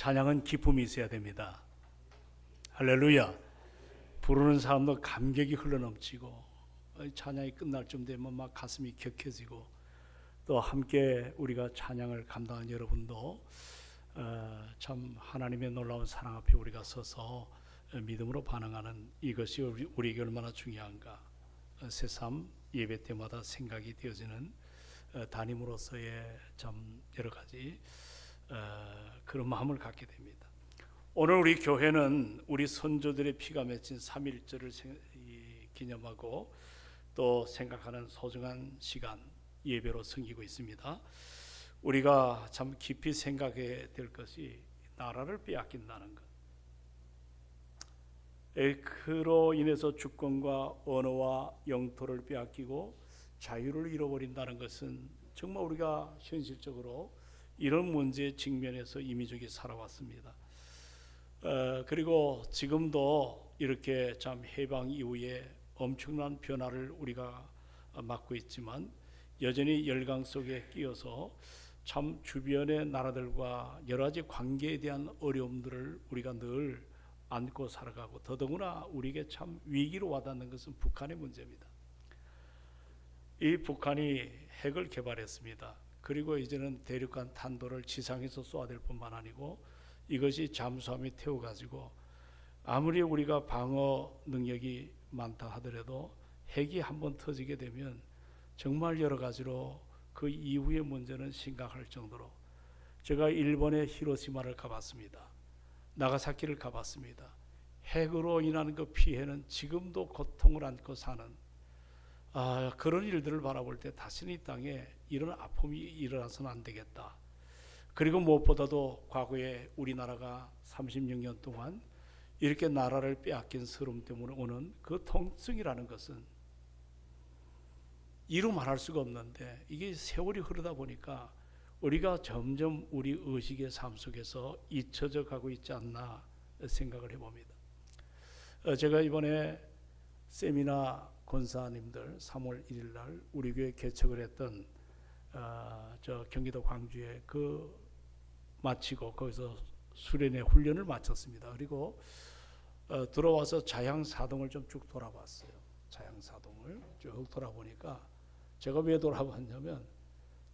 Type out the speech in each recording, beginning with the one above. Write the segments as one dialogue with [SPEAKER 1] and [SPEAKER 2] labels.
[SPEAKER 1] 찬양은 기쁨이 있어야 됩니다. 할렐루야. 부르는 사람도 감격이 흘러넘치고 찬양이 끝날 쯤 되면 막 가슴이 격해지고, 또 함께 우리가 찬양을 감당한 여러분도 참 하나님의 놀라운 사랑 앞에 우리가 서서 믿음으로 반응하는 이것이 우리에게 얼마나 중요한가, 새삼 예배 때마다 생각이 되어지는 담임으로서의 참 여러 가지 그런 마음을 갖게 됩니다. 오늘 우리 교회는 우리 선조들의 피가 맺힌 3.1절을 기념하고 또 생각하는 소중한 시간 예배로 섬기고 있습니다. 우리가 참 깊이 생각해야 될 것이 나라를 빼앗긴다는 것, 그로 인해서 주권과 언어와 영토를 빼앗기고 자유를 잃어버린다는 것은 정말 우리가 현실적으로 이런 문제에 직면해서 이민족이 살아왔습니다. 그리고 지금도 이렇게 참 해방 이후에 엄청난 변화를 우리가 맞고 있지만 여전히 열강 속에 끼어서 참 주변의 나라들과 여러 가지 관계에 대한 어려움들을 우리가 늘 안고 살아가고, 더더구나 우리에게 참 위기로 와닿는 것은 북한의 문제입니다. 이 북한이 핵을 개발했습니다. 그리고 이제는 대륙간 탄도를 지상에서 쏘아댈 뿐만 아니고 이것이 잠수함에 태워가지고 아무리 우리가 방어 능력이 많다 하더라도 핵이 한번 터지게 되면 정말 여러 가지로 그 이후의 문제는 심각할 정도로, 제가 일본의 히로시마를 가봤습니다. 나가사키를 가봤습니다. 핵으로 인한 그 피해는 지금도 고통을 안고 사는 그런 일들을 바라볼 때 다시는 이 땅에 이런 아픔이 일어나서는 안 되겠다. 그리고 무엇보다도 과거에 우리나라가 36년 동안 이렇게 나라를 빼앗긴 서름 때문에 오는 그 통증이라는 것은 이루 말할 수가 없는데, 이게 세월이 흐르다 보니까 우리가 점점 우리 의식의 삶 속에서 잊혀져 가고 있지 않나 생각을 해봅니다. 제가 이번에 세미나 권사님들 3월 1일 날 우리 교회 개척을 했던 저 경기도 광주에 마치고 거기서 수련회 훈련을 마쳤습니다. 그리고 들어와서 자양사동을 좀 쭉 돌아봤어요. 자양사동을 쭉 돌아보니까 제가 왜 돌아봤냐면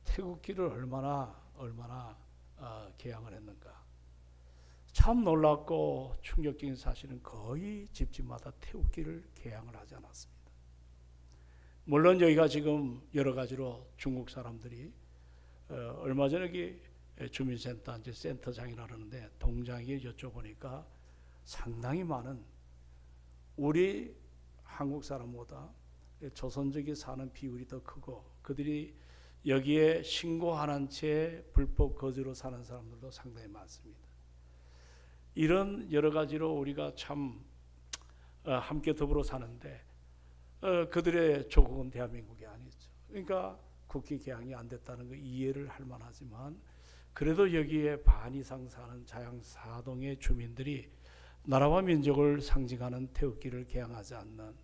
[SPEAKER 1] 태극기를 얼마나 개양을 했는가. 참 놀랍고 충격적인 사실은 거의 집집마다 태극기를 개양을 하지 않았습니다. 물론 여기가 지금 여러 가지로 중국 사람들이 얼마 전에 주민센터 이제 센터장이라 그러는데 동장에 여쭤보니까 상당히 많은 우리 한국 사람보다 조선족이 사는 비율이 더 크고, 그들이 여기에 신고하는 채 불법 거주로 사는 사람들도 상당히 많습니다. 이런 여러 가지로 우리가 참 함께 더불어 사는데 그들의 조국은 대한민국이 아니죠. 그러니까 국기 개항이 안 됐다는 거 이해를 할 만하지만, 그래도 여기에 반 이상 사는 자양사동의 주민들이 나라와 민족을 상징하는 태극기를 개항하지 않는,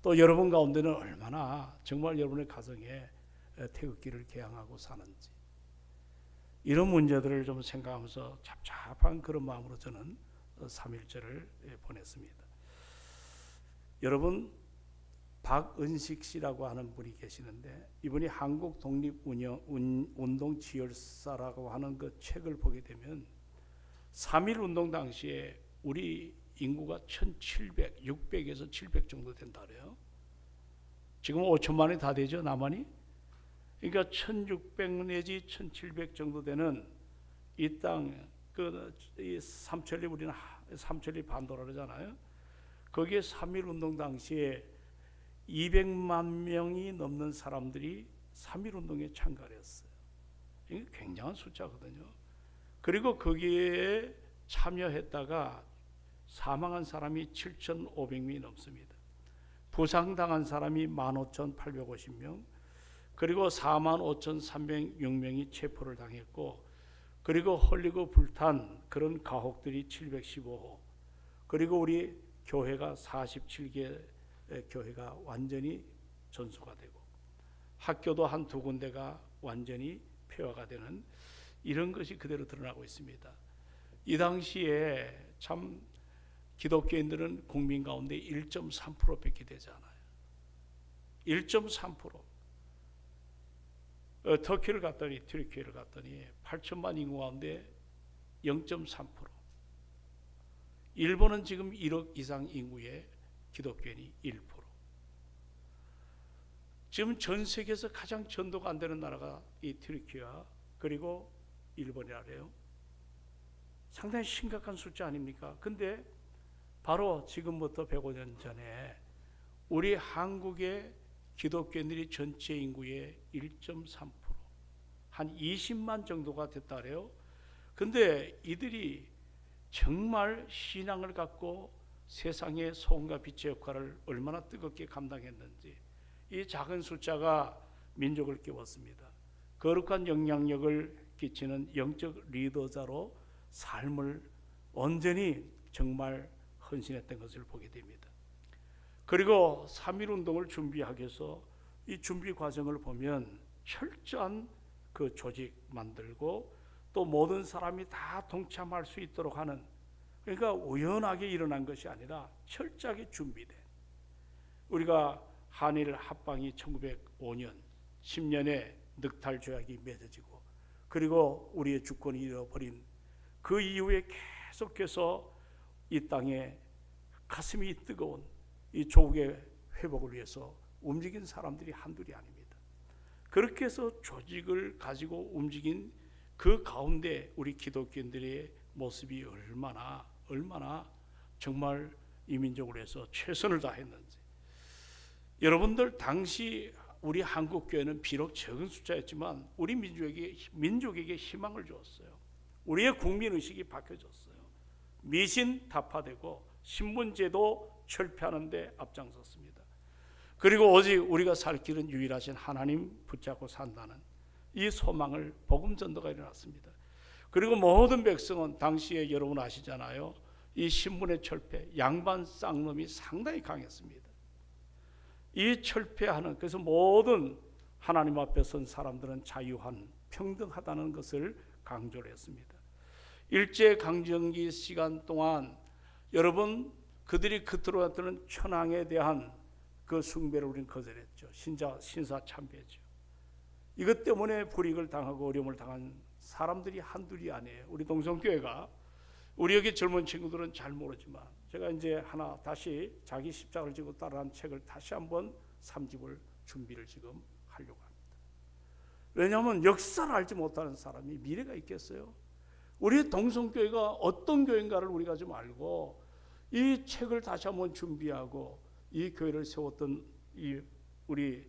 [SPEAKER 1] 또 여러분 가운데는 얼마나 정말 여러분의 가정에 태극기를 개항하고 사는지, 이런 문제들을 좀 생각하면서 잡잡한 그런 마음으로 저는 3.1절을 보냈습니다. 여러분, 박은식 씨라고 하는 분이 계시는데 이분이 한국 독립운동 지열사라고 하는 그 책을 보게 되면 3.1 운동 당시에 우리 인구가 1,700, 600에서 700 정도 된다 그래요. 지금 5천만이 다 되죠, 남한이. 그러니까 1,600 내지 1,700 정도 되는 이 땅, 이 삼천리, 우리는 삼천리 반도라 그러잖아요. 거기에 3.1 운동 당시에 200만 명이 넘는 사람들이 3.1 운동에 참가를 했어요. 이게 굉장한 숫자거든요. 그리고 거기에 참여했다가 사망한 사람이 7,500명이 넘습니다. 부상당한 사람이 15,850명, 그리고 45,306명이 체포를 당했고, 그리고 헐리고 불탄 그런 가옥들이 715호, 그리고 우리 교회가 47개 교회가 완전히 전소가 되고, 학교도 한 두 군데가 완전히 폐허가 되는 이런 것이 그대로 드러나고 있습니다. 이 당시에 참 기독교인들은 국민 가운데 1.3%밖에 되지 않아요. 1.3%. 터키를 갔더니 8천만 인구 가운데 0.3%. 일본은 지금 1억 이상 인구의 기독교인이 1%. 지금 전 세계에서 가장 전도가 안 되는 나라가 이 튀르키예와 그리고 일본이라래요. 상당히 심각한 숫자 아닙니까? 근데 바로 지금부터 105년 전에 우리 한국의 기독교인들이 전체 인구의 1.3%, 한 20만 정도가 됐다 그래요. 근데 이들이 정말 신앙을 갖고 세상의 소금과 빛의 역할을 얼마나 뜨겁게 감당했는지 이 작은 숫자가 민족을 깨웠습니다. 거룩한 영향력을 끼치는 영적 리더자로 삶을 온전히 정말 헌신했던 것을 보게 됩니다. 그리고 3.1운동을 준비하기 위해서 이 준비 과정을 보면 철저한 그 조직 만들고 또 모든 사람이 다 동참할 수 있도록 하는, 그러니까 우연하게 일어난 것이 아니라 철저하게 준비된, 우리가 한일 합방이 1905년 10년에 늑탈 조약이 맺어지고 그리고 우리의 주권이 잃어버린 그 이후에 계속해서 이 땅에 가슴이 뜨거운 이 조국의 회복을 위해서 움직인 사람들이 한둘이 아닙니다. 그렇게 해서 조직을 가지고 움직인 그 가운데 우리 기독교인들의 모습이 얼마나 정말 이 민족을 위해서 최선을 다했는지. 여러분들 당시 우리 한국교회는 비록 적은 숫자였지만 우리 민족에게 희망을 주었어요. 우리의 국민의식이 바뀌어졌어요. 미신 타파되고 신분제도 철폐하는 데 앞장섰습니다. 그리고 오직 우리가 살 길은 유일하신 하나님 붙잡고 산다는 이 소망을 복음 전도가 일어났습니다. 그리고 모든 백성은 당시에 여러분 아시잖아요. 이 신분의 철폐, 양반 쌍놈이 상당히 강했습니다. 이 철폐하는, 그래서 모든 하나님 앞에 선 사람들은 자유한, 평등하다는 것을 강조를 했습니다. 일제강점기 시간 동안 여러분 그들이 겉으로 나타내는 천황에 대한 그 숭배를 우리는 거절했죠. 신사 참배죠. 이것 때문에 불이익을 당하고 어려움을 당한 사람들이 한둘이 아니에요. 우리 동성교회가, 우리 여기 젊은 친구들은 잘 모르지만 제가 이제 하나 다시 자기 십자가를 지고 따라한 책을 다시 한번 3집을 준비를 지금 하려고 합니다. 왜냐하면 역사를 알지 못하는 사람이 미래가 있겠어요? 우리 동성교회가 어떤 교회인가를 우리가 좀 알고 이 책을 다시 한번 준비하고 이 교회를 세웠던 이 우리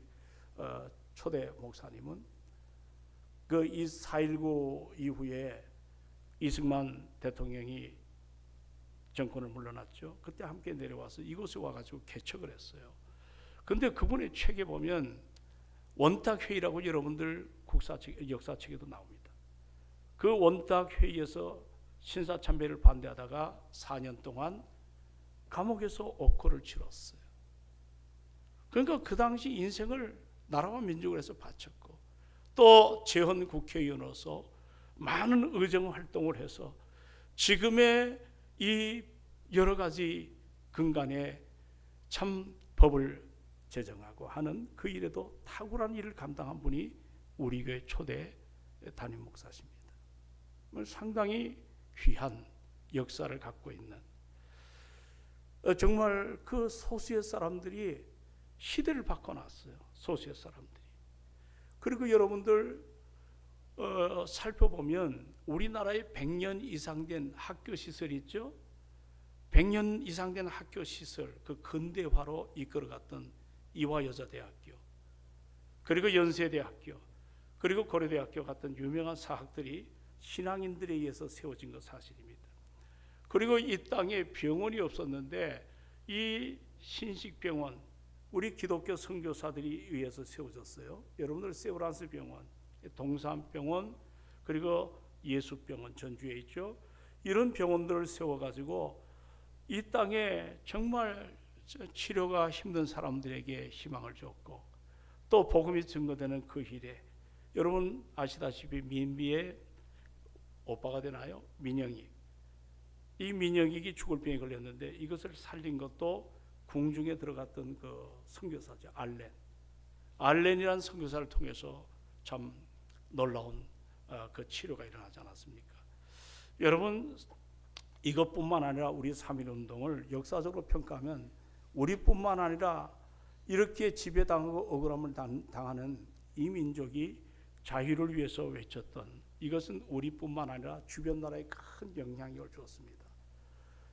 [SPEAKER 1] 초대 목사님은 그 이 4.19 이후에 이승만 대통령이 정권을 물러났죠. 그때 함께 내려와서 이곳에 와가지고 개척을 했어요. 근데 그분의 책에 보면 원탁회의라고 여러분들 역사책에도 나옵니다. 그 원탁회의에서 신사참배를 반대하다가 4년 동안 감옥에서 옥고를 치렀어요. 그러니까 그 당시 인생을 나라와 민족을 해서 바쳤고 또 재헌 국회의원으로서 많은 의정 활동을 해서 지금의 이 여러 가지 근간에 참 법을 제정하고 하는 그 일에도 탁월한 일을 감당한 분이 우리 교회 초대 담임 목사십니다. 상당히 귀한 역사를 갖고 있는, 정말 그 소수의 사람들이 시대를 바꿔놨어요. 소수의 사람들이. 그리고 여러분들 살펴보면 우리나라에 100년 이상 된 학교 시설이 있죠. 100년 이상 된 학교 시설, 그 근대화로 이끌어갔던 이화여자대학교, 그리고 연세대학교, 그리고 고려대학교 같은 유명한 사학들이 신앙인들에 의해서 세워진 것 사실입니다. 그리고 이 땅에 병원이 없었는데 이 신식병원, 우리 기독교 선교사들이 의해서 세워졌어요. 여러분들 세브란스 병원, 동산병원, 그리고 예수병원 전주에 있죠. 이런 병원들을 세워가지고 이 땅에 정말 치료가 힘든 사람들에게 희망을 줬고 또 복음이 증거되는 그 일에 여러분 아시다시피 민비의 오빠가 되나요? 민영이. 이 민영익이 죽을 병에 걸렸는데 이것을 살린 것도 궁중에 들어갔던 그 선교사죠. 알렌이라는 선교사를 통해서 참 놀라운 그 치료가 일어나지 않았습니까? 여러분, 이것뿐만 아니라 우리 3.1운동을 역사적으로 평가하면 우리뿐만 아니라 이렇게 지배당하고 억울함을 당하는 이 민족이 자유를 위해서 외쳤던 이것은 우리뿐만 아니라 주변 나라에 큰 영향력을 주었습니다.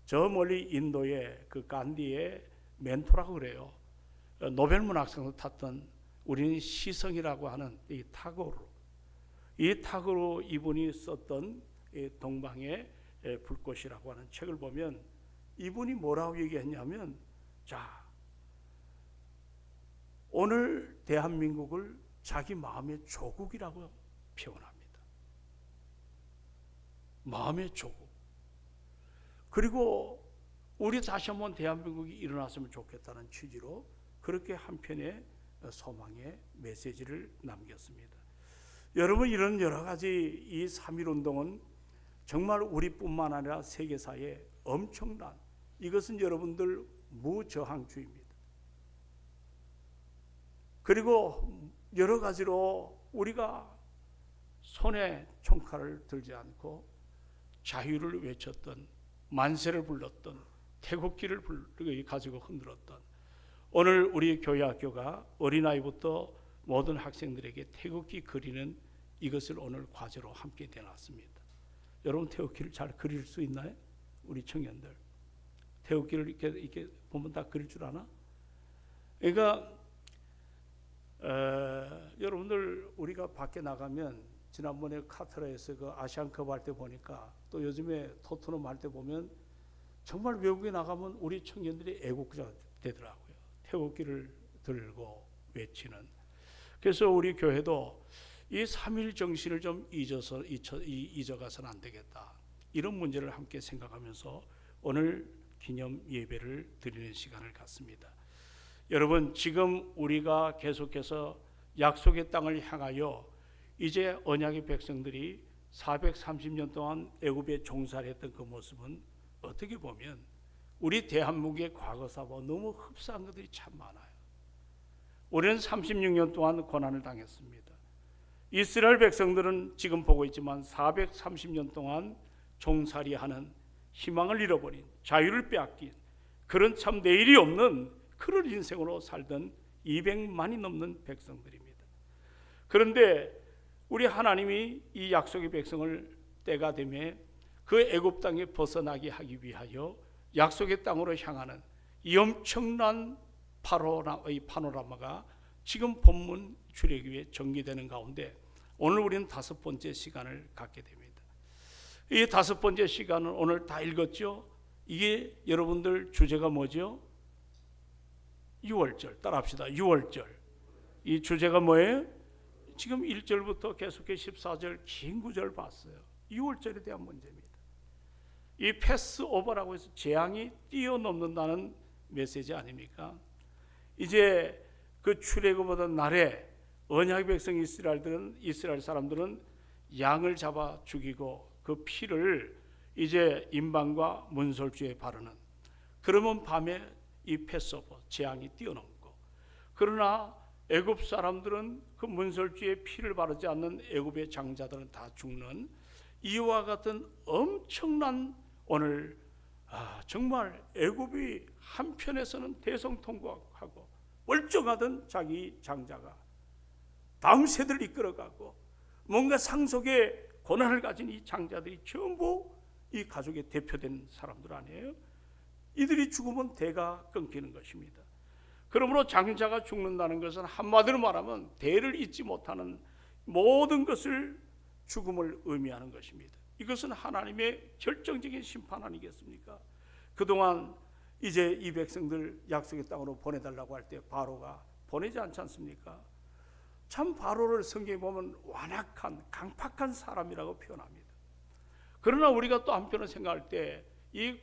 [SPEAKER 1] 저 멀리 인도의 그 간디의 멘토라고 그래요. 노벨 문학상을 탔던 우리는 시성이라고 하는 이 타고르 이분이 썼던 동방의 불꽃이라고 하는 책을 보면 이분이 뭐라고 얘기했냐면, 자, 오늘 대한민국을 자기 마음의 조국이라고 표현합니다. 마음의 조국. 그리고 우리 다시 한번 대한민국이 일어났으면 좋겠다는 취지로 그렇게 한편의 소망의 메시지를 남겼습니다. 여러분, 이런 여러 가지 이 3.1운동은 정말 우리뿐만 아니라 세계사에 엄청난, 이것은 여러분들 무저항주의입니다. 그리고 여러 가지로 우리가 손에 총칼을 들지 않고 자유를 외쳤던, 만세를 불렀던, 태극기를 가지고 흔들었던, 오늘 우리 교회 학교가 어린아이부터 모든 학생들에게 태극기 그리는 이것을 오늘 과제로 함께 내놨습니다. 여러분, 태극기를 잘 그릴 수 있나요? 우리 청년들 태극기를 이렇게 보면 다 그릴 줄 아나? 그러니까 여러분들 우리가 밖에 나가면 지난번에 카타르에서 그 아시안컵 할 때 보니까, 또 요즘에 토트넘 할 때 보면 정말 외국에 나가면 우리 청년들이 애국자가 되더라고요. 태극기를 들고 외치는. 그래서 우리 교회도 이 3.1 정신을 좀 잊어가서는 안 되겠다. 이런 문제를 함께 생각하면서 오늘 기념 예배를 드리는 시간을 갖습니다. 여러분, 지금 우리가 계속해서 약속의 땅을 향하여 이제 언약의 백성들이 430년 동안 애굽에 종살이 했던 그 모습은 어떻게 보면 우리 대한민국의 과거사와 너무 흡사한 것들이 참 많아요. 우리는 36년 동안 고난을 당했습니다. 이스라엘 백성들은 지금 보고 있지만 430년 동안 종살이하는, 희망을 잃어버린, 자유를 빼앗긴, 그런 참 내일이 없는 그런 인생으로 살던 200만이 넘는 백성들입니다. 그런데 우리 하나님이 이 약속의 백성을 때가 되매 그 애굽 땅에 벗어나게 하기 위하여 약속의 땅으로 향하는 이 엄청난 파노라마가 지금 본문 출애굽기에 전개되는 가운데 오늘 우리는 5번째 시간을 갖게 됩니다. 이 5번째 시간은 오늘 다 읽었죠? 이게 여러분들 주제가 뭐죠? 유월절. 따라합시다. 유월절. 이 주제가 뭐예요? 지금 1절부터 계속해서 14절 긴 구절 봤어요. 유월절에 대한 문제입니다. 이 패스오버라고 해서 재앙이 뛰어넘는다는 메시지 아닙니까? 이제 그 출애굽하던 날에 언약의 백성 이스라엘 사람들은 양을 잡아 죽이고 그 피를 이제 임방과 문설주에 바르는, 그러면 밤에 이 패스오버 재앙이 뛰어넘고, 그러나 애굽 사람들은 그 문설주에 피를 바르지 않는 애굽의 장자들은 다 죽는, 이와 같은 엄청난 오늘 정말 애굽이 한편에서는 대성통곡하고 멀쩡하던 자기 장자가 다음 세대를 이끌어가고 뭔가 상속의 고난을 가진 이 장자들이 전부 이 가족의 대표된 사람들 아니에요? 이들이 죽으면 대가 끊기는 것입니다. 그러므로 장자가 죽는다는 것은 한마디로 말하면 대를 잇지 못하는 모든 것을, 죽음을 의미하는 것입니다. 이것은 하나님의 결정적인 심판 아니겠습니까? 그동안 이제 이 백성들 약속의 땅으로 보내달라고 할 때 바로가 보내지 않지 않습니까? 참 바로를 성경에 보면 완악한, 강팍한 사람이라고 표현합니다. 그러나 우리가 또 한편으로 생각할 때 이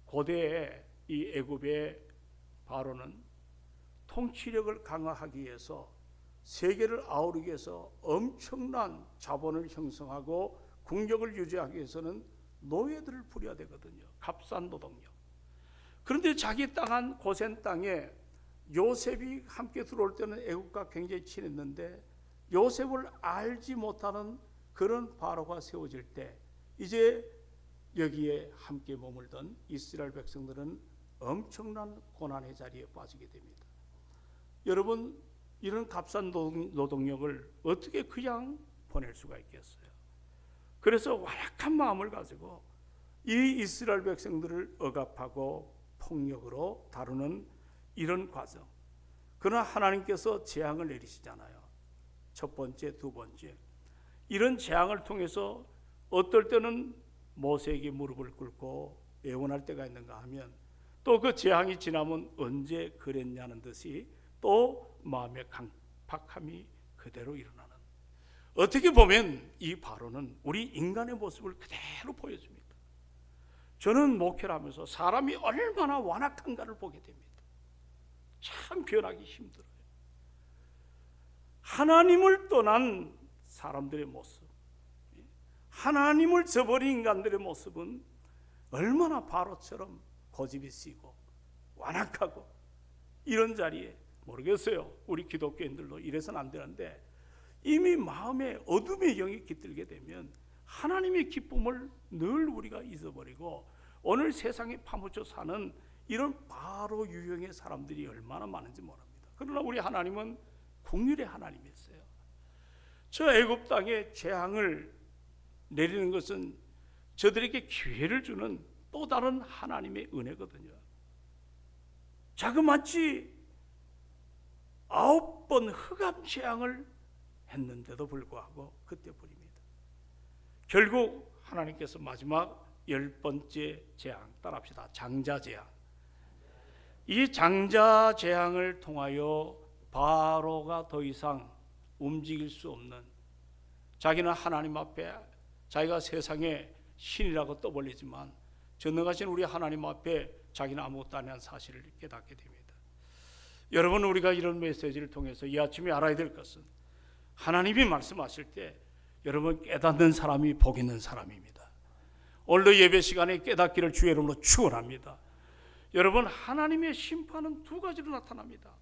[SPEAKER 1] 고대의 이 애굽의 바로는 통치력을 강화하기 위해서, 세계를 아우르기 위해서 엄청난 자본을 형성하고 국력을 유지하기 위해서는 노예들을 부려야 되거든요. 값싼 노동력. 그런데 자기 땅한 고센 땅에 요셉이 함께 들어올 때는 애국과 굉장히 친했는데 요셉을 알지 못하는 그런 바로가 세워질 때 이제 여기에 함께 머물던 이스라엘 백성들은 엄청난 고난의 자리에 빠지게 됩니다. 여러분, 이런 값싼 노동력을 어떻게 그냥 보낼 수가 있겠어요? 그래서 완악한 마음을 가지고 이 이스라엘 백성들을 억압하고 폭력으로 다루는 이런 과정. 그러나 하나님께서 재앙을 내리시잖아요. 첫 번째, 두 번째. 이런 재앙을 통해서 어떨 때는 모세에게 무릎을 꿇고 애원할 때가 있는가 하면 또 그 재앙이 지나면 언제 그랬냐는 듯이 또 마음의 강팍함이 그대로 일어나는, 어떻게 보면 이 바로는 우리 인간의 모습을 그대로 보여줍니다. 저는 목회를 하면서 사람이 얼마나 완악한가를 보게 됩니다. 참 변하기 힘들어요. 하나님을 떠난 사람들의 모습, 하나님을 저버린 인간들의 모습은 얼마나 바로처럼 고집이 세고 완악하고, 이런 자리에 모르겠어요. 우리 기독교인들도 이래서는 안 되는데 이미 마음에 어둠의 영이 깃들게 되면 하나님의 기쁨을 늘 우리가 잊어버리고 오늘 세상에 파묻혀 사는 이런 바로 유형의 사람들이 얼마나 많은지 모릅니다. 그러나 우리 하나님은 긍휼의 하나님이었어요. 저 애굽 땅에 재앙을 내리는 것은 저들에게 기회를 주는 또 다른 하나님의 은혜거든요. 자그마치 9번 흑암 재앙을 했는데도 불구하고 그때 버립니다. 결국 하나님께서 마지막 10번째 재앙, 따라합시다. 장자 재앙. 이 장자 재앙을 통하여 바로가 더 이상 움직일 수 없는, 자기는 하나님 앞에 자기가 세상의 신이라고 떠벌리지만 전능하신 우리 하나님 앞에 자기는 아무것도 아니라는 사실을 깨닫게 됩니다. 여러분, 우리가 이런 메시지를 통해서 이 아침에 알아야 될 것은 하나님이 말씀하실 때 여러분 깨닫는 사람이 복 있는 사람입니다. 오늘도 예배 시간에 깨닫기를 주의 이름으로 축원합니다. 여러분, 하나님의 심판은 두 가지로 나타납니다.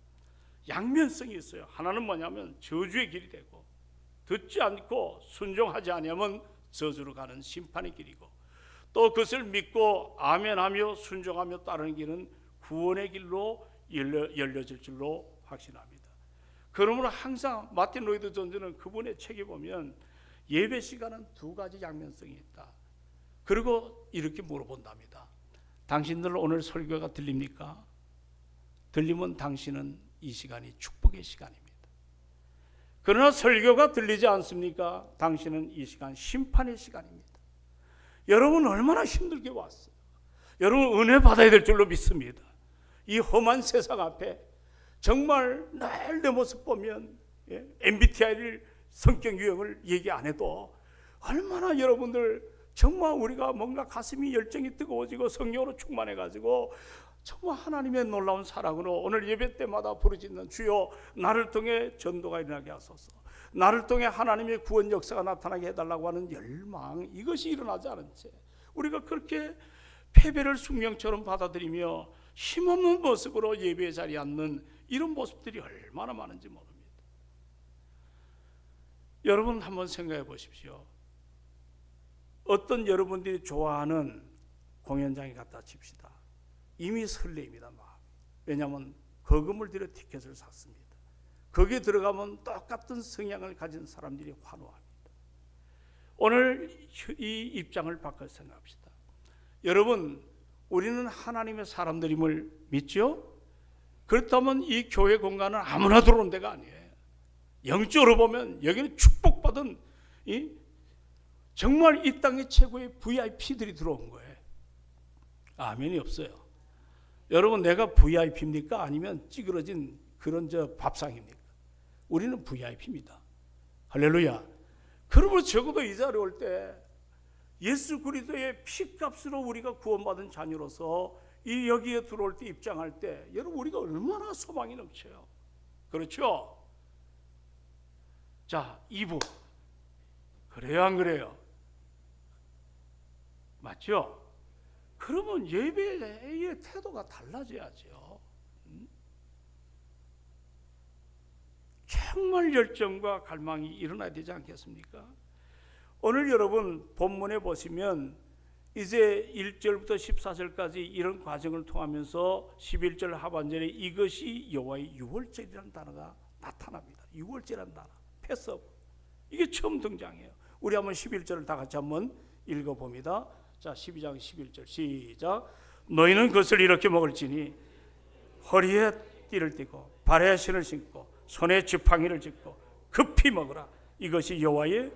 [SPEAKER 1] 양면성이 있어요. 하나는 뭐냐면 저주의 길이 되고, 듣지 않고 순종하지 않으면 저주로 가는 심판의 길이고, 또 그것을 믿고 아멘하며 순종하며 따르는 길은 구원의 길로 열려질 줄로 확신합니다. 그러므로 항상 마틴 로이드 존즈는 그분의 책에 보면 예배 시간은 두 가지 양면성이 있다. 그리고 이렇게 물어본답니다. 당신들 오늘 설교가 들립니까? 들리면 당신은 이 시간이 축복의 시간입니다. 그러나 설교가 들리지 않습니까? 당신은 이 시간 심판의 시간입니다. 여러분 얼마나 힘들게 왔어요. 여러분 은혜 받아야 될 줄로 믿습니다. 이 험한 세상 앞에 정말 날 내 모습 보면 MBTI를 성격 유형을 얘기 안 해도 얼마나 여러분들 정말 우리가 뭔가 가슴이 열정이 뜨거워지고 성령으로 충만해가지고 정말 하나님의 놀라운 사랑으로 오늘 예배 때마다 부르짖는 주여 나를 통해 전도가 일어나게 하소서, 나를 통해 하나님의 구원 역사가 나타나게 해달라고 하는 열망, 이것이 일어나지 않은 채 우리가 그렇게 패배를 숙명처럼 받아들이며 힘없는 모습으로 예배의 자리에 앉는 이런 모습들이 얼마나 많은지 모릅니다. 여러분 한번 생각해 보십시오. 어떤 여러분들이 좋아하는 공연장에 갖다 칩시다. 이미 설레입니다. 왜냐하면 거금을 들여 티켓을 샀습니다. 거기에 들어가면 똑같은 성향을 가진 사람들이 환호합니다. 오늘 이 입장을 바꿔 생각합시다. 여러분, 우리는 하나님의 사람들임을 믿죠? 그렇다면 이 교회 공간은 아무나 들어오는 데가 아니에요. 영적으로 보면 여기는 축복받은 정말 이 땅의 최고의 VIP들이 들어온 거예요. 아멘이 없어요. 여러분, 내가 VIP입니까? 아니면 찌그러진 그런 밥상입니까? 우리는 VIP입니다. 할렐루야. 그러므로 적어도 이 자리에 올 때 예수 그리스도의 피값으로 우리가 구원받은 자녀로서 이 여기에 들어올 때 입장할 때 여러분 우리가 얼마나 소망이 넘쳐요. 그렇죠? 자, 2부. 그래요 안 그래요? 맞죠? 그러면 예배의 태도가 달라져야죠. 정말 열정과 갈망이 일어나야 되지 않겠습니까? 오늘 여러분 본문에 보시면 이제 1절부터 14절까지 이런 과정을 통하면서 11절 하반절에 이것이 여호와의 유월절이라는 단어가 나타납니다. 유월절이라는 단어, 패스오버. 이게 처음 등장해요. 우리 한번 11절을 다 같이 한번 읽어봅니다. 자, 12장 11절 시작. 너희는 그것을 이렇게 먹을지니 허리에 띠를 띠고 발에 신을 신고 손에 지팡이를 짚고 급히 먹으라. 이것이 여호와의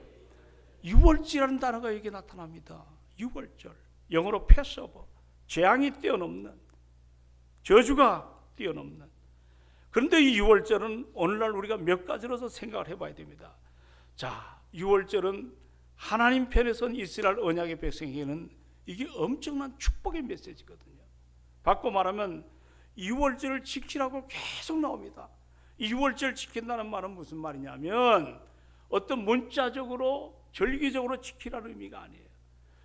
[SPEAKER 1] 유월절이라는 단어가 여기 나타납니다. 유월절, 영어로 패스오버, 재앙이 뛰어넘는, 저주가 뛰어넘는. 그런데 이 유월절은 오늘날 우리가 몇 가지로서 생각을 해봐야 됩니다. 자, 유월절은 하나님 편에선 이스라엘 언약의 백성에게는 이게 엄청난 축복의 메시지거든요. 바꿔 말하면 유월절을 지키라고 계속 나옵니다. 이 유월절 지킨다는 말은 무슨 말이냐면 어떤 문자적으로 절기적으로 지키라는 의미가 아니에요.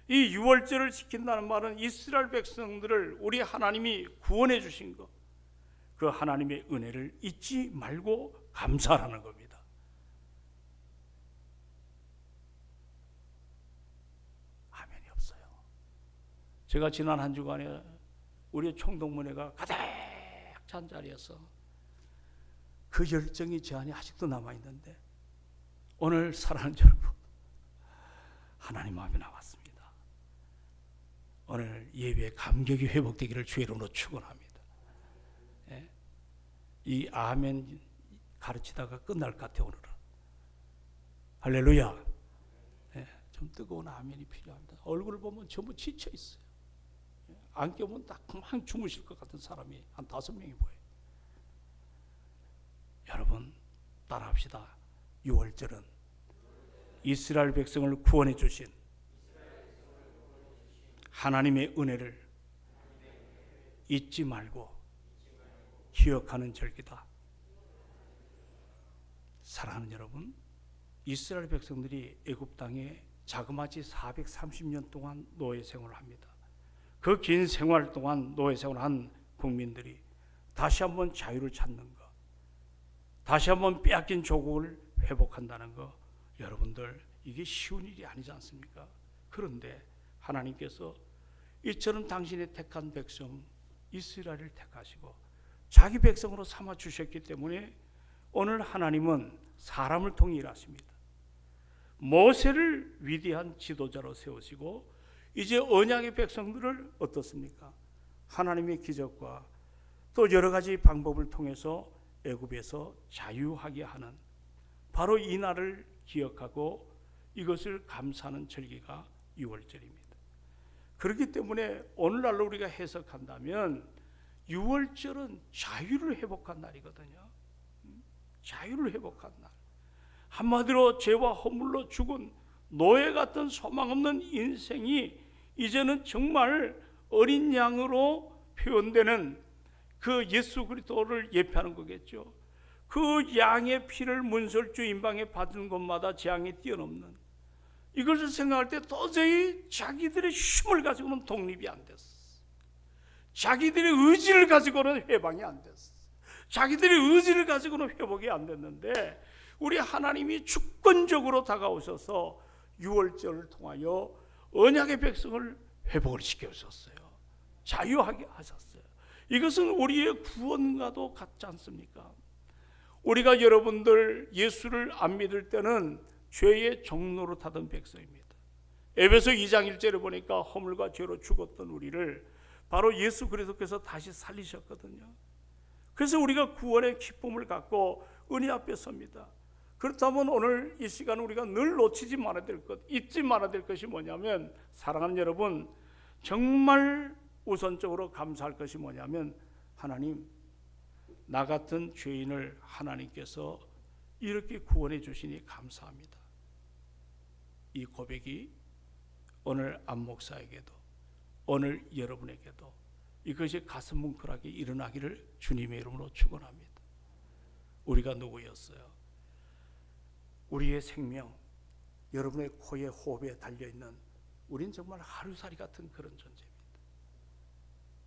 [SPEAKER 1] 이 유월절을 지킨다는 말은 이스라엘 백성들을 우리 하나님이 구원해 주신 것, 그 하나님의 은혜를 잊지 말고 감사하라는 겁니다. 아멘이 없어요. 제가 지난 한 주간에 우리 총동문회가 가득 찬 자리에서 그 열정이 제 안에 아직도 남아있는데 오늘 사랑하는 여러분, 하나님 마음이 나왔습니다. 오늘 예배의 감격이 회복되기를 주의 이름으로 축원합니다. 예? 이 아멘 가르치다가 끝날 것 같아요. 오늘은 할렐루야. 예? 좀 뜨거운 아멘이 필요합니다. 얼굴을 보면 전부 지쳐 있어요. 예? 안 깨면 딱 그만 주무실 것 같은 사람이 한 5명이 보여요. 여러분 따라합시다. 유월절은 이스라엘 백성을 구원해 주신 하나님의 은혜를 잊지 말고 기억하는 절기다. 사랑하는 여러분, 이스라엘 백성들이 애굽 땅에 자그마치 430년 동안 노예 생활을 합니다. 그 긴 생활 동안 노예 생활을 한 국민들이 다시 한번 자유를 찾는 것, 다시 한번 빼앗긴 조국을 회복한다는 것, 여러분들 이게 쉬운 일이 아니지 않습니까? 그런데 하나님께서 이처럼 당신의 택한 백성 이스라엘을 택하시고 자기 백성으로 삼아 주셨기 때문에 오늘 하나님은 사람을 통해 일하십니다. 모세를 위대한 지도자로 세우시고 이제 언약의 백성들을 어떻습니까? 하나님의 기적과 또 여러 가지 방법을 통해서 애굽에서 자유하게 하는 바로 이 날을 기억하고 이것을 감사하는 절기가 유월절입니다. 그렇기 때문에 오늘날로 우리가 해석한다면 유월절은 자유를 회복한 날이거든요. 자유를 회복한 날. 한마디로 죄와 허물로 죽은 노예 같은 소망 없는 인생이 이제는 정말 어린 양으로 표현되는 그 예수 그리스도를 예표하는 거겠죠. 그 양의 피를 문설주 임방에 받은 곳마다 재앙이 뛰어넘는, 이것을 생각할 때 도저히 자기들의 힘을 가지고는 독립이 안 됐어. 자기들의 의지를 가지고는 해방이 안 됐어. 자기들의 의지를 가지고는 회복이 안 됐는데 우리 하나님이 주권적으로 다가오셔서 유월절을 통하여 언약의 백성을 회복을 시켜주셨어요. 자유하게 하셨어요. 이것은 우리의 구원과도 같지 않습니까? 우리가 여러분들 예수를 안 믿을 때는 죄의 종로로 타던 백성입니다. 에베소 2장 1절에 보니까 허물과 죄로 죽었던 우리를 바로 예수 그리스도께서 다시 살리셨거든요. 그래서 우리가 구원의 기쁨을 갖고 은혜 앞에 섭니다. 그렇다면 오늘 이 시간 우리가 늘 놓치지 말아야 될 것, 잊지 말아야 될 것이 뭐냐면, 사랑하는 여러분, 정말 우선적으로 감사할 것이 뭐냐면, 하나님, 나 같은 죄인을 하나님께서 이렇게 구원해 주시니 감사합니다. 이 고백이 오늘 안 목사에게도, 오늘 여러분에게도 이것이 가슴 뭉클하게 일어나기를 주님의 이름으로 축원합니다. 우리가 누구였어요? 우리의 생명, 여러분의 코에 호흡에 달려있는 우린 정말 하루살이 같은 그런 존재입니다.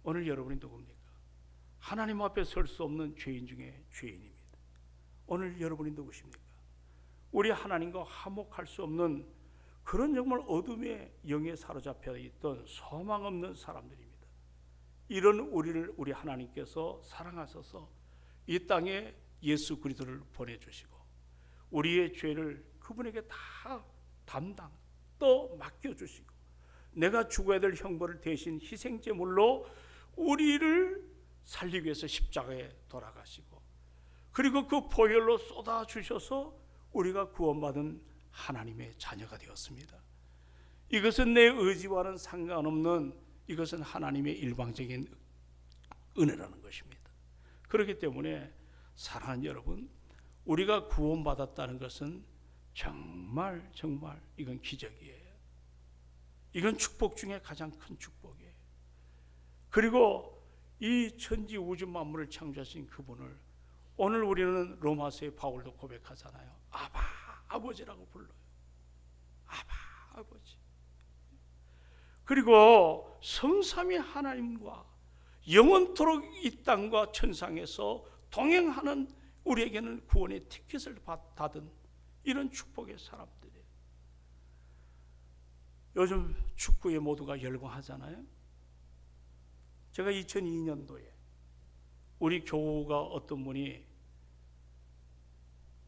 [SPEAKER 1] 오늘 여러분이 누굽니까? 하나님 앞에 설 수 없는 죄인 중에 죄인입니다. 오늘 여러분이 누구십니까? 우리 하나님과 화목할 수 없는 그런 정말 어둠의 영에 사로잡혀 있던 소망 없는 사람들입니다. 이런 우리를 우리 하나님께서 사랑하셔서 이 땅에 예수 그리스도를 보내주시고 우리의 죄를 그분에게 다 담당 또 맡겨주시고 내가 죽어야 될 형벌을 대신 희생제물로 우리를 살리기 위해서 십자가에 돌아가시고 그리고 그 보혈로 쏟아주셔서 우리가 구원받은 하나님의 자녀가 되었습니다. 이것은 내 의지와는 상관없는 이것은 하나님의 일방적인 은혜라는 것입니다. 그렇기 때문에 사랑하는 여러분, 우리가 구원받았다는 것은 정말 이건 기적이에요. 이건 축복 중에 가장 큰 축복이에요. 그리고 이 천지 우주 만물을 창조하신 그분을 오늘 우리는 로마서의 바울도 고백하잖아요. 아바 아버지라고 불러요. 아바 아버지. 그리고 성삼위 하나님과 영원토록 이 땅과 천상에서 동행하는 우리에게는 구원의 티켓을 받은 이런 축복의 사람들이에요. 요즘 축구에 모두가 열광하잖아요. 제가 2002년도에 우리 교우가 어떤 분이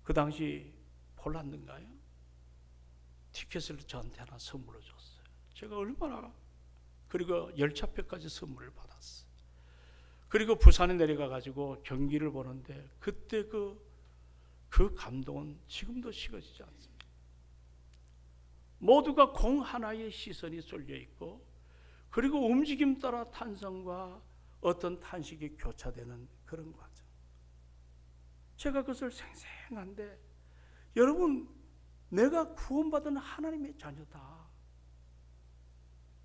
[SPEAKER 1] 그 당시 폴란드인가요? 티켓을 저한테 하나 선물로 줬어요. 제가 얼마나, 그리고 열차표까지 선물을 받았어요. 그리고 부산에 내려가 가지고 경기를 보는데 그때 그 감동은 지금도 식어지지 않습니다. 모두가 공 하나에 시선이 쏠려 있고 그리고 움직임 따라 탄성과 어떤 탄식이 교차되는 그런 과정. 제가 그것을 생생한데 여러분, 내가 구원받은 하나님의 자녀다.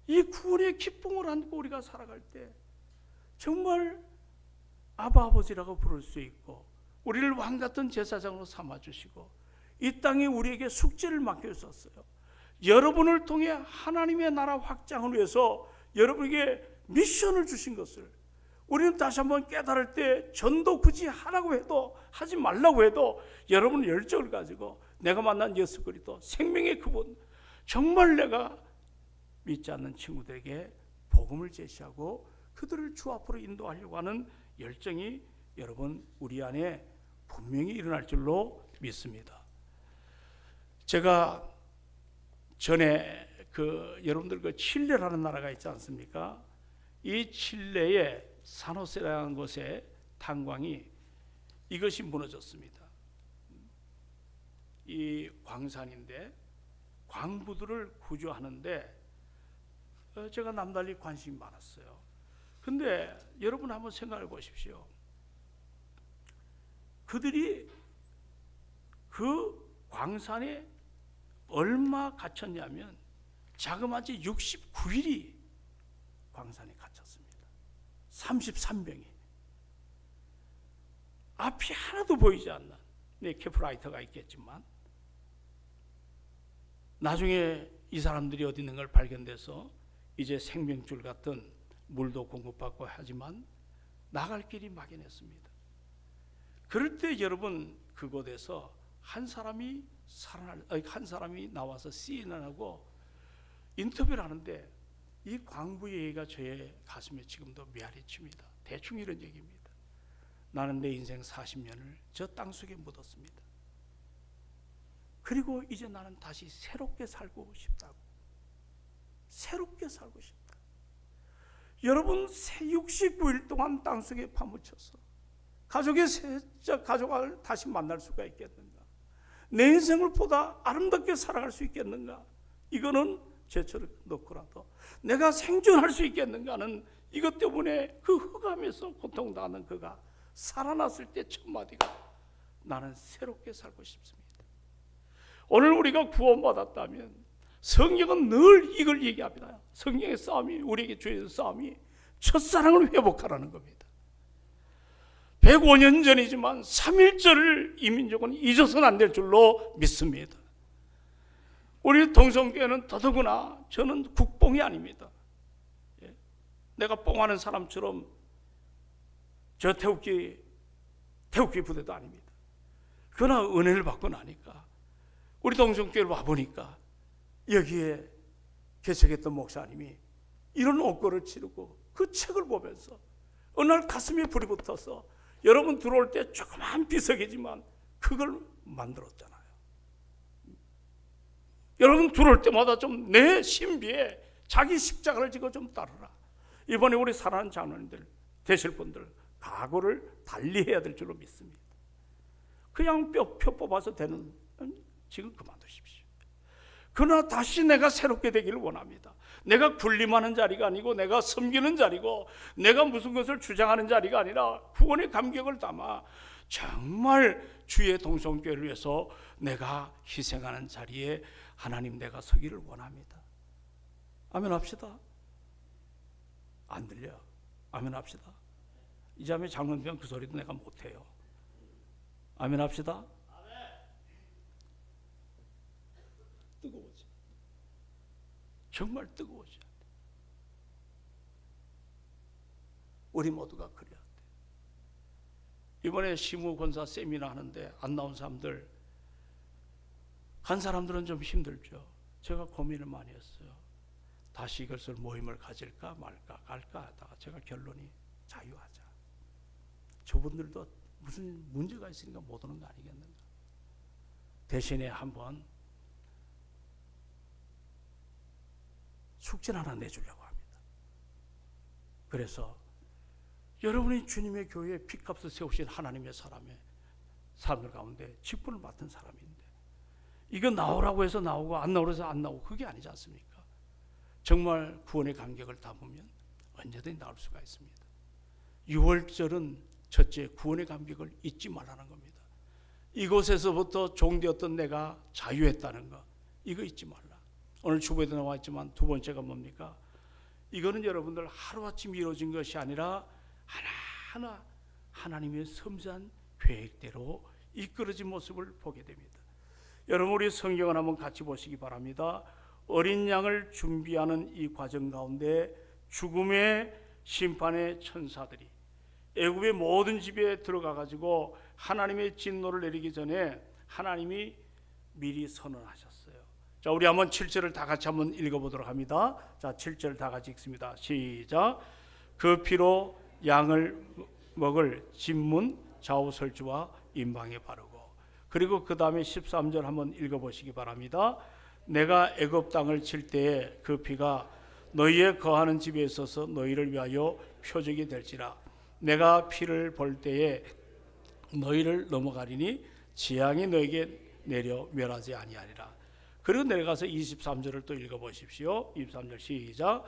[SPEAKER 1] 이 구원의 기쁨을 안고 우리가 살아갈 때 정말 아바 아버지라고 부를 수 있고 우리를 왕같은 제사장으로 삼아주시고 이 땅에 우리에게 숙제를 맡겨주셨어요. 여러분을 통해 하나님의 나라 확장을 위해서 여러분에게 미션을 주신 것을 우리는 다시 한번 깨달을 때 전도 굳이 하라고 해도 하지 말라고 해도 여러분의 열정을 가지고 내가 만난 예수 그리스도 생명의 그분, 정말 내가 믿지 않는 친구들에게 복음을 제시하고 그들을 주 앞으로 인도하려고 하는 열정이 여러분 우리 안에 분명히 일어날 줄로 믿습니다. 제가 전에 여러분들 칠레라는 나라가 있지 않습니까? 이 칠레의 산호세라는 곳에 탄광이 이것이 무너졌습니다. 이 광산인데 광부들을 구조하는데 제가 남달리 관심이 많았어요. 근데 여러분 한번 생각해 보십시오. 그들이 그 광산에 얼마 갇혔냐면 자그마치 69일이 광산에 갇혔습니다. 33병이. 앞이 하나도 보이지 않는, 캠프라이터가 있겠지만 나중에 이 사람들이 어디 있는 걸 발견돼서 이제 생명줄 같은 물도 공급받고 하지만 나갈 길이 막연했습니다. 그럴 때 여러분 그곳에서 한 사람이 나와서 CNN하고 인터뷰를 하는데 이 광부의 얘기가 저의 가슴에 지금도 메아리 칩니다. 대충 이런 얘기입니다. 나는 내 인생 40년을 저 땅속에 묻었습니다. 그리고 이제 나는 다시 새롭게 살고 싶다고. 새롭게 살고 싶다. 여러분 69일 동안 땅속에 파묻혀서 가족의 가족을 다시 만날 수가 있겠는가? 내 인생을 보다 아름답게 살아갈 수 있겠는가? 이거는 제처를 넣고라도 내가 생존할 수 있겠는가는 이것 때문에 그 흑암에서 고통당하는 그가 살아났을 때 첫 마디가 나는 새롭게 살고 싶습니다. 오늘 우리가 구원받았다면 성경은 늘 이걸 얘기합니다. 성경의 싸움이, 우리에게 주어진 싸움이 첫사랑을 회복하라는 겁니다. 105년 전이지만 3.1절을 이 민족은 잊어서는 안 될 줄로 믿습니다. 우리 동성교회는 더더구나 저는 국뽕이 아닙니다. 내가 뽕하는 사람처럼 저 태극기 부대도 아닙니다. 그러나 은혜를 받고 나니까 우리 동성교회를 와보니까 여기에 개척했던 목사님이 이런 옥고를 치르고 그 책을 보면서 어느 날 가슴에 불이 붙어서 여러분 들어올 때 조그만 비석이지만 그걸 만들었잖아요. 여러분 들어올 때마다 좀 내 신비에 자기 십자가를 지고 좀 따르라. 이번에 우리 사랑하는 장로님들 되실 분들 각오를 달리해야 될 줄로 믿습니다. 그냥 뼈 뽑아서 되는 지금 그만두십시오. 그러나 다시 내가 새롭게 되기를 원합니다. 내가 군림하는 자리가 아니고 내가 섬기는 자리고 내가 무슨 것을 주장하는 자리가 아니라 구원의 감격을 담아 정말 주의 동성교회를 위해서 내가 희생하는 자리에 하나님 내가 서기를 원합니다. 아멘 합시다. 안 들려. 아멘 합시다. 이제 하면 장로님 그 소리도 내가 못해요. 아멘 합시다. 뜨거워져. 정말 뜨거워져. 우리 모두가 그래야 돼. 이번에 시무권사 세미나 하는데 안 나온 사람들, 간 사람들은 좀 힘들죠. 제가 고민을 많이 했어요. 다시 이것을 모임을 가질까 말까 갈까 하다가 제가 결론이 자유하자. 저분들도 무슨 문제가 있으니까 못 오는 거 아니겠는가. 대신에 한번 숙제를 하나 내주려고 합니다. 그래서 여러분이 주님의 교회에 핏값을 세우신 하나님의 사람들 가운데 직분을 맡은 사람인데 이거 나오라고 해서 나오고 안 나오라고 해서 안 나오고 그게 아니지 않습니까? 정말 구원의 감격을 담으면 언제든지 나올 수가 있습니다. 6월절은 첫째 구원의 감격을 잊지 말라는 겁니다. 이곳에서부터 종되었던 내가 자유했다는 거, 이거 잊지 말라. 오늘 주보에도 나와 있지만 두 번째가 뭡니까? 이거는 여러분들 하루아침 이루어진 것이 아니라 하나하나 하나님의 섬세한 계획대로 이끌어진 모습을 보게 됩니다. 여러분 우리 성경을 한번 같이 보시기 바랍니다. 어린 양을 준비하는 이 과정 가운데 죽음의 심판의 천사들이 애굽의 모든 집에 들어가 가지고 하나님의 진노를 내리기 전에 하나님이 미리 선언하셨어요. 자, 우리 한번 7절을 다 같이 한번 읽어보도록 합니다. 자, 7절 다 같이 읽습니다. 시작. 그 피로 양을 먹을 진문 좌우설주와 임방에 바르고, 그리고 그 다음에 13절 한번 읽어보시기 바랍니다. 내가 애굽 땅을 칠 때에 그 피가 너희의 거하는 집에 있어서 너희를 위하여 표적이 될지라. 내가 피를 볼 때에 너희를 넘어가리니 재앙이 너에게 내려 멸하지 아니하리라. 그리고 내려가서 23절을 또 읽어보십시오. 23절 시작.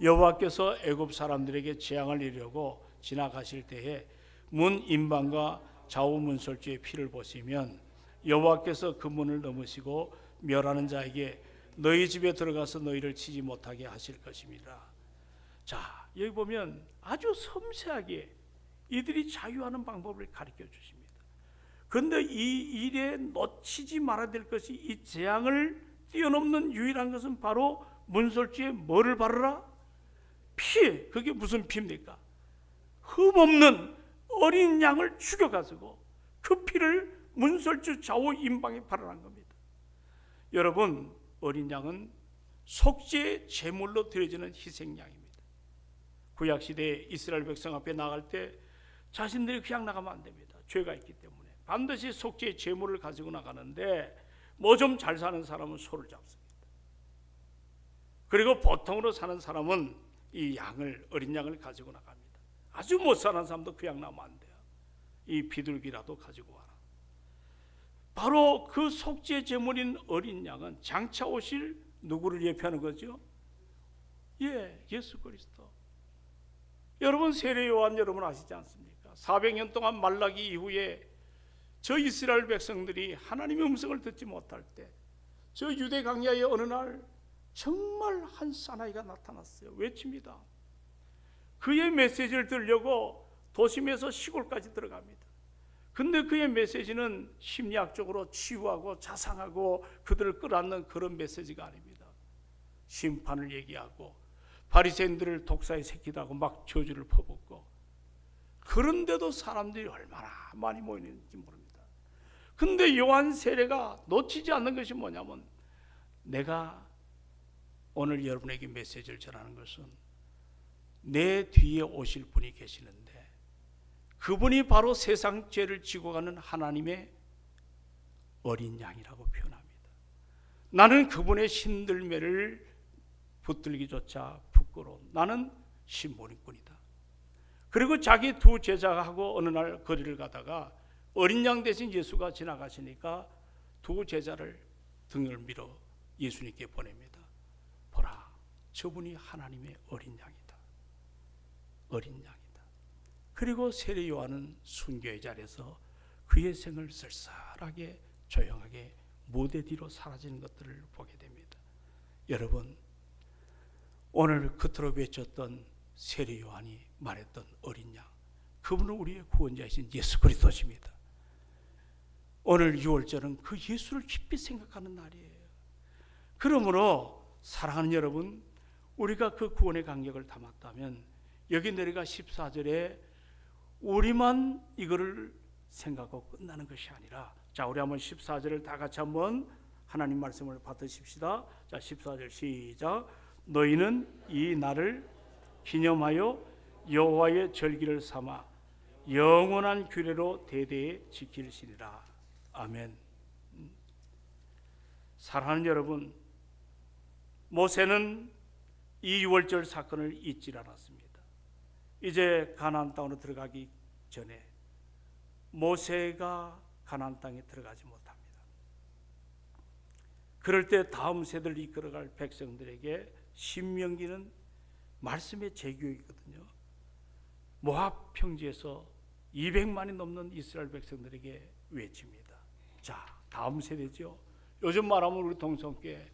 [SPEAKER 1] 여호와께서 애굽 사람들에게 재앙을 이르려고 지나가실 때에 문 임방과 좌우 문설주의 피를 보시면 여호와께서 그 문을 넘으시고 멸하는 자에게 너희 집에 들어가서 너희를 치지 못하게 하실 것입니다. 자, 여기 보면 아주 섬세하게 이들이 자유하는 방법을 가르쳐 주십니다. 그런데 이 일에 놓치지 말아야 될 것이, 이 재앙을 뛰어넘는 유일한 것은 바로 문설주에 뭐를 바르라? 피. 그게 무슨 피입니까? 흠없는 어린 양을 죽여가지고 그 피를 문설주 좌우 임방에 바르라는 겁니다. 여러분, 어린 양은 속죄의 제물로 드려지는 희생양입니다. 구약시대에 이스라엘 백성 앞에 나갈 때 자신들이 그냥 나가면 안 됩니다. 죄가 있기 때문에 반드시 속죄의 제물을 가지고 나가는데, 뭐 좀 잘 사는 사람은 소를 잡습니다. 그리고 보통으로 사는 사람은 이 양을, 어린 양을 가지고 나갑니다. 아주 못 사는 사람도 그냥 나면 안 돼요. 이 비둘기라도 가지고 와라. 바로 그 속죄의 제물인 어린 양은 장차 오실 누구를 예표하는 거죠? 예, 예수 그리스도. 여러분, 세례 요한 여러분 아시지 않습니까? 400년 동안 말라기 이후에 저 이스라엘 백성들이 하나님의 음성을 듣지 못할 때, 저 유대 광야의 어느 날 정말 한 사나이가 나타났어요. 외칩니다. 그의 메시지를 들으려고 도심에서 시골까지 들어갑니다. 근데 그의 메시지는 심리학적으로 치유하고 자상하고 그들을 끌어안는 그런 메시지가 아닙니다. 심판을 얘기하고 바리새인들을 독사의 새끼라고 막 저주를 퍼붓고, 그런데도 사람들이 얼마나 많이 모이는지 모릅니다. 근데 요한 세례가 놓치지 않는 것이 뭐냐면, 내가 오늘 여러분에게 메시지를 전하는 것은 내 뒤에 오실 분이 계시는데, 그분이 바로 세상 죄를 지고 가는 하나님의 어린 양이라고 표현합니다. 나는 그분의 신들매를 붙들기조차 부끄러운 나는 신본인꾼이다. 그리고 자기 두 제자하고 어느 날 거리를 가다가 어린 양 대신 예수가 지나가시니까 두 제자를 등을 밀어 예수님께 보냅니다. 보라, 저분이 하나님의 어린 양이다. 어린 양이다. 그리고 세례 요한은 순교의 자리에서 그의 생을 쓸쓸하게 조용하게 무대 뒤로 사라지는 것들을 보게 됩니다. 여러분, 오늘 그토록 외쳤던 세례 요한이 말했던 어린 양, 그분은 우리의 구원자이신 예수 그리스도십니다. 오늘 6월절은 그 예수를 깊이 생각하는 날이에요. 그러므로 사랑하는 여러분, 우리가 그 구원의 간격을 담았다면 여기 내려가 14절에 우리만 이거를 생각하고 끝나는 것이 아니라, 자, 우리 한번 14절을 다 같이 한번 하나님 말씀을 받으십시다. 자, 14절 시작. 너희는 이 날을 기념하여 여호와의 절기를 삼아 영원한 규례로 대대에 지킬시리라. 아멘. 사랑하는 여러분, 모세는 이 6월절 사건을 잊지 않았습니다. 이제 가나안 땅으로 들어가기 전에 모세가 가나안 땅에 들어가지 못합니다. 그럴 때 다음 세대를 이끌어갈 백성들에게 신명기는 말씀의 제교이거든요. 모압 평지에서 200만이 넘는 이스라엘 백성들에게 외칩니다. 자, 다음 세대죠. 요즘 말하면 우리 동성교회,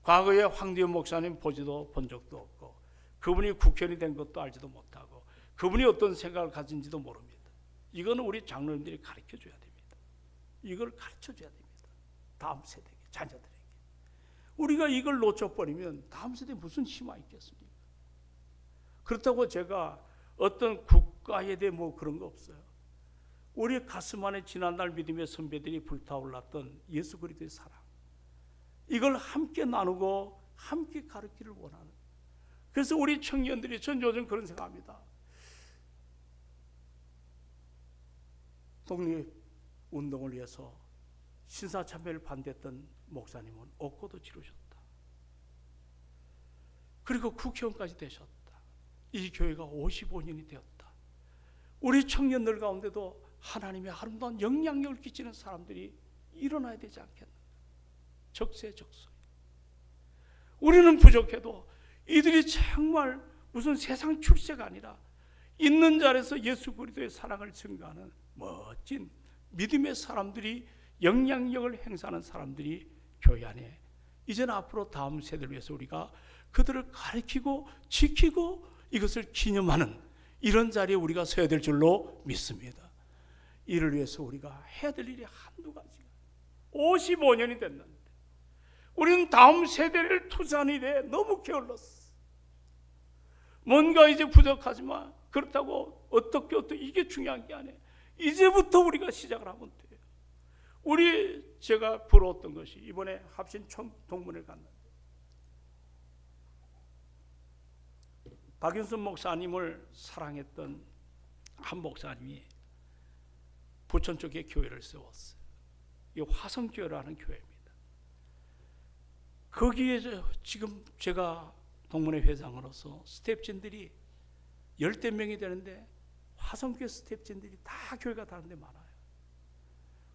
[SPEAKER 1] 과거에 황디현 목사님 보지도 본 적도 없고, 그분이 국회의원이 된 것도 알지도 못하고, 그분이 어떤 생각을 가진지도 모릅니다. 이거는 우리 장로님들이 가르쳐줘야 됩니다. 이걸 가르쳐줘야 됩니다. 다음 세대에게, 자녀들에게. 우리가 이걸 놓쳐버리면 다음 세대에 무슨 희망이 있겠습니까? 그렇다고 제가 어떤 국가에 대해 뭐 그런 거 없어요. 우리 가슴 안에 지난날 믿음의 선배들이 불타올랐던 예수 그리스도의 사랑, 이걸 함께 나누고 함께 가르치기를 원하는, 그래서 우리 청년들이, 전 요즘 그런 생각합니다. 독립운동을 위해서 신사참배를 반대했던 목사님은 옥고도 치르셨다. 그리고 국회의원까지 되셨다. 이 교회가 55년이 되었다. 우리 청년들 가운데도 하나님의 아름다운 영향력을 끼치는 사람들이 일어나야 되지 않겠나. 적세적소에 우리는 부족해도 이들이 정말 무슨 세상 출세가 아니라 있는 자리에서 예수 그리스도의 사랑을 증거하는 멋진 믿음의 사람들이, 영향력을 행사하는 사람들이 교회 안에, 이제는 앞으로 다음 세대를 위해서 우리가 그들을 가르치고 지키고 이것을 기념하는 이런 자리에 우리가 서야 될 줄로 믿습니다. 이를 위해서 우리가 해야 될 일이 한두 가지가, 55년이 됐는데 우리는 다음 세대를 투자하는 일에 너무 게을렀어. 뭔가 이제 부족하지만 그렇다고 어떻게 이게 중요한 게 아니에요. 이제부터 우리가 시작을 하면 돼요. 제가 부러웠던 것이, 이번에 합신 동문회를 갔는데 박윤선 목사님을 사랑했던 한 목사님이 부천 쪽에 교회를 세웠어요. 이 화성교회라는 교회입니다. 거기에 지금 제가 동문회 회장으로서 스텝진들이 10대 명이 되는데 화성교회 스텝진들이 다 교회가 다른데 많아요.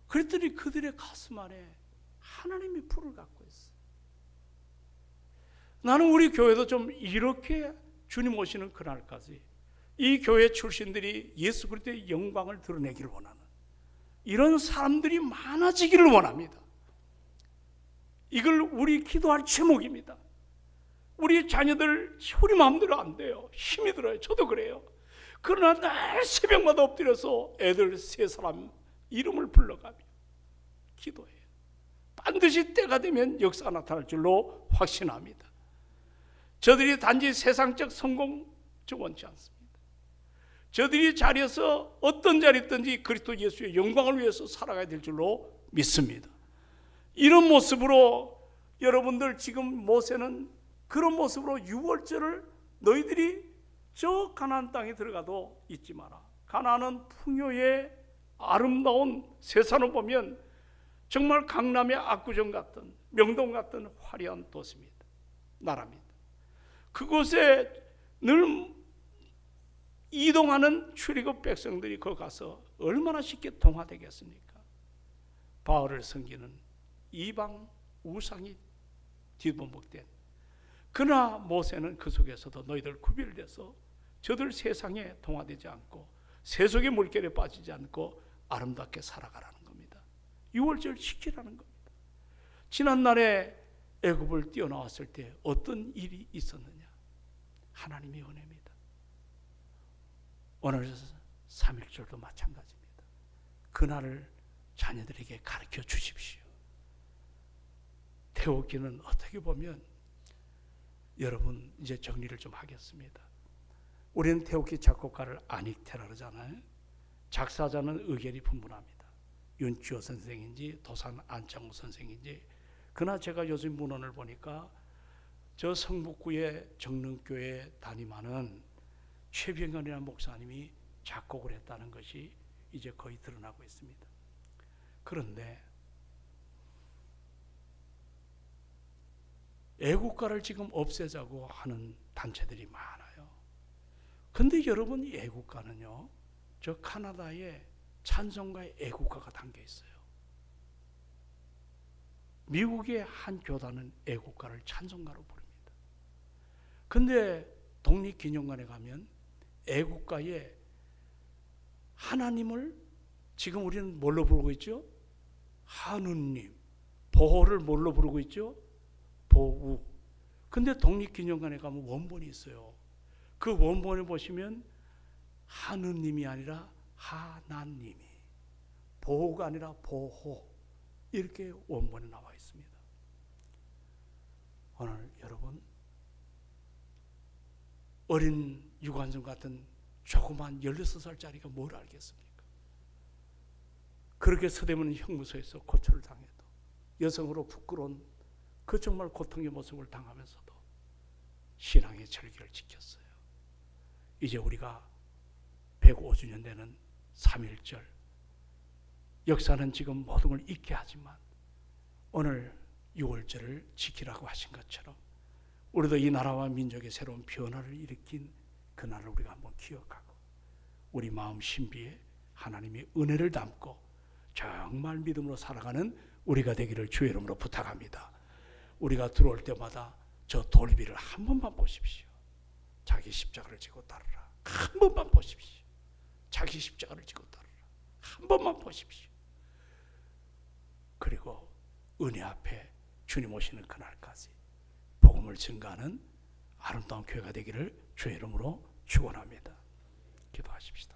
[SPEAKER 1] 그랬더니 그들의 가슴 안에 하나님의 불을 갖고 있어요. 나는 우리 교회도 좀 이렇게 주님 오시는 그날까지 이 교회 출신들이 예수 그리스도의 영광을 드러내기를 원하는 이런 사람들이 많아지기를 원합니다. 이걸 우리 기도할 제목입니다. 우리 자녀들 우리 마음대로 안 돼요. 힘이 들어요. 저도 그래요. 그러나 날 새벽마다 엎드려서 애들 3사람 이름을 불러가며 기도해요. 반드시 때가 되면 역사가 나타날 줄로 확신합니다. 저들이 단지 세상적 성공 원치 않습니다. 저들이 자리에서 어떤 자리에 있든지 그리스도 예수의 영광을 위해서 살아가야 될 줄로 믿습니다. 이런 모습으로 여러분들 지금 모세는 그런 모습으로 유월절을 너희들이 저 가나안 땅에 들어가도 잊지 마라. 가나안은 풍요의 아름다운 세상을 보면 정말 강남의 압구정 같은 명동 같은 화려한 도시입니다. 나라입니다. 그곳에 늘 이동하는 출애굽 백성들이 거기 가서 얼마나 쉽게 동화되겠습니까? 바알을 섬기는 이방 우상이 뒤범벅된, 그러나 모세는 그 속에서도 너희들 구별돼서 저들 세상에 동화되지 않고 세속의 물결에 빠지지 않고 아름답게 살아가라는 겁니다. 유월절 지키라는 겁니다. 지난날에 애굽을 뛰어나왔을 때 어떤 일이 있었느냐? 하나님의 은혜입니다. 오늘 3.1절도 마찬가지입니다. 그날을 자녀들에게 가르쳐 주십시오. 태우기는 어떻게 보면, 여러분 이제 정리를 좀 하겠습니다. 우리는 태우기 작곡가를 안익태라 그러잖아요. 작사자는 의견이 분분합니다. 윤주호 선생인지 도산 안창호 선생인지. 그러나 제가 요즘 문헌을 보니까 저 성북구의 정릉교회 담임하는 최병현이라는 목사님이 작곡을 했다는 것이 이제 거의 드러나고 있습니다. 그런데 애국가를 지금 없애자고 하는 단체들이 많아요. 근데 여러분, 이 애국가는요, 저 카나다의 찬송가의 애국가가 담겨 있어요. 미국의 한 교단은 애국가를 찬송가로 부릅니다. 근데 독립기념관에 가면 애국가에 하나님을 지금 우리는 뭘로 부르고 있죠? 하느님. 보호를 뭘로 부르고 있죠? 보우. 근데 독립기념관에 가면 원본이 있어요. 그 원본에 보시면 하느님이 아니라 하나님이, 보호가 아니라 보호, 이렇게 원본에 나와 있습니다. 오늘 여러분, 어린 유관순 같은 조그만 16살짜리가 뭘 알겠습니까? 그렇게 서대문 형무소에서 고초를 당해도, 여성으로 부끄러운 그 정말 고통의 모습을 당하면서도 신앙의 절기를 지켰어요. 이제 우리가 105주년 되는 3.1절, 역사는 지금 모든 걸 잊게 하지만 오늘 6월절을 지키라고 하신 것처럼 우리도 이 나라와 민족의 새로운 변화를 일으킨 그날을 우리가 한번 기억하고 우리 마음 신비에 하나님의 은혜를 담고 정말 믿음으로 살아가는 우리가 되기를 주의 이름으로 부탁합니다. 우리가 들어올 때마다 저 돌비를 한 번만 보십시오. 자기 십자가를 지고 따르라. 한 번만 보십시오. 자기 십자가를 지고 따르라. 한 번만 보십시오. 그리고 은혜 앞에 주님 오시는 그날까지 복음을 증가하는 아름다운 교회가 되기를 주의 이름으로 축원합니다. 기도하십시다.